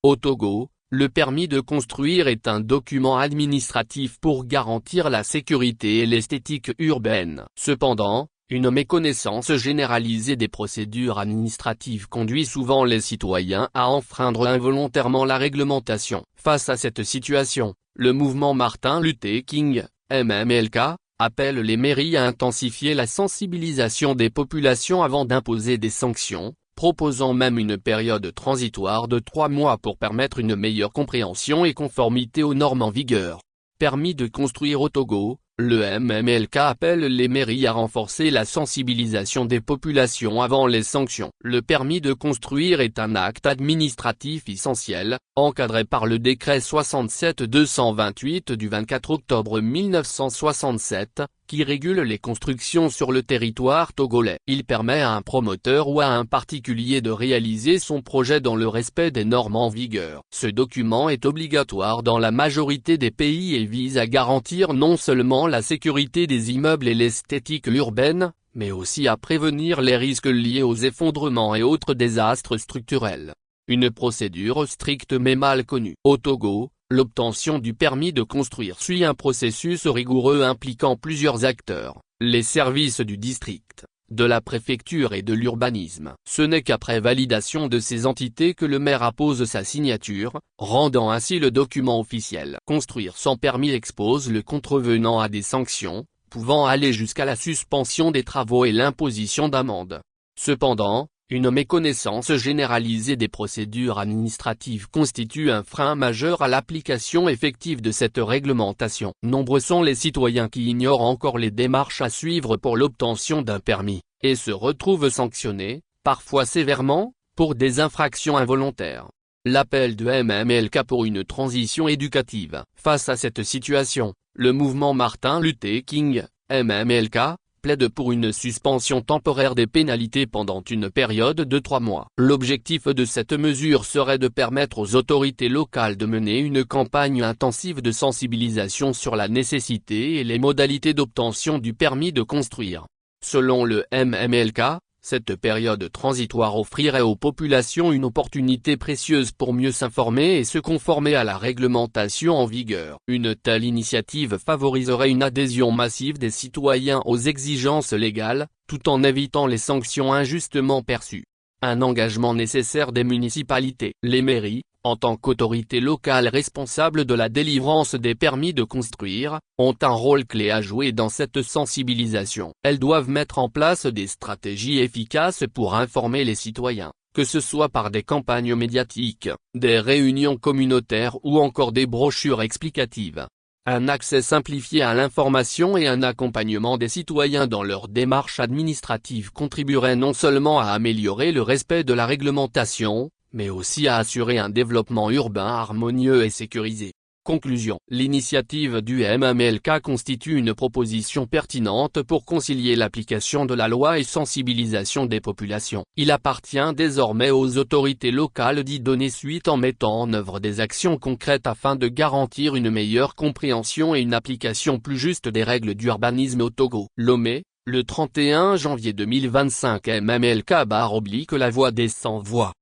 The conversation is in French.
Au Togo, le permis de construire est un document administratif pour garantir la sécurité et l'esthétique urbaine. Cependant, une méconnaissance généralisée des procédures administratives conduit souvent les citoyens à enfreindre involontairement la réglementation. Face à cette situation, le mouvement Martin Luther King, MMLK, appelle les mairies à intensifier la sensibilisation des populations avant d'imposer des sanctions, proposant même une période transitoire de 3 mois pour permettre une meilleure compréhension et conformité aux normes en vigueur. Permis de construire au Togo, le MMLK appelle les mairies à renforcer la sensibilisation des populations avant les sanctions. Le permis de construire est un acte administratif essentiel, encadré par le décret 67-228 du 24 octobre 1967, qui régule les constructions sur le territoire togolais. Il permet à un promoteur ou à un particulier de réaliser son projet dans le respect des normes en vigueur. Ce document est obligatoire dans la majorité des pays et vise à garantir non seulement la sécurité des immeubles et l'esthétique urbaine, mais aussi à prévenir les risques liés aux effondrements et autres désastres structurels. Une procédure stricte mais mal connue. Au Togo, l'obtention du permis de construire suit un processus rigoureux impliquant plusieurs acteurs, les services du district, de la préfecture et de l'urbanisme. Ce n'est qu'après validation de ces entités que le maire appose sa signature, rendant ainsi le document officiel. Construire sans permis expose le contrevenant à des sanctions, pouvant aller jusqu'à la suspension des travaux et l'imposition d'amendes. Cependant, une méconnaissance généralisée des procédures administratives constitue un frein majeur à l'application effective de cette réglementation. Nombreux sont les citoyens qui ignorent encore les démarches à suivre pour l'obtention d'un permis, et se retrouvent sanctionnés, parfois sévèrement, pour des infractions involontaires. L'appel de MMLK pour une transition éducative. Face à cette situation, le mouvement Martin Luther King, MMLK, plaide pour une suspension temporaire des pénalités pendant une période de 3 mois. L'objectif de cette mesure serait de permettre aux autorités locales de mener une campagne intensive de sensibilisation sur la nécessité et les modalités d'obtention du permis de construire. Selon le MMLK, cette période transitoire offrirait aux populations une opportunité précieuse pour mieux s'informer et se conformer à la réglementation en vigueur. Une telle initiative favoriserait une adhésion massive des citoyens aux exigences légales, tout en évitant les sanctions injustement perçues. Un engagement nécessaire des municipalités. Les mairies, en tant qu'autorités locales responsables de la délivrance des permis de construire, ont un rôle clé à jouer dans cette sensibilisation. Elles doivent mettre en place des stratégies efficaces pour informer les citoyens, que ce soit par des campagnes médiatiques, des réunions communautaires ou encore des brochures explicatives. Un accès simplifié à l'information et un accompagnement des citoyens dans leurs démarches administratives contribueraient non seulement à améliorer le respect de la réglementation, mais aussi à assurer un développement urbain harmonieux et sécurisé. Conclusion. L'initiative du MMLK constitue une proposition pertinente pour concilier l'application de la loi et sensibilisation des populations. Il appartient désormais aux autorités locales d'y donner suite en mettant en œuvre des actions concrètes afin de garantir une meilleure compréhension et une application plus juste des règles d'urbanisme au Togo. Lomé, le 31 janvier 2025. MMLK / La voix des sans voix.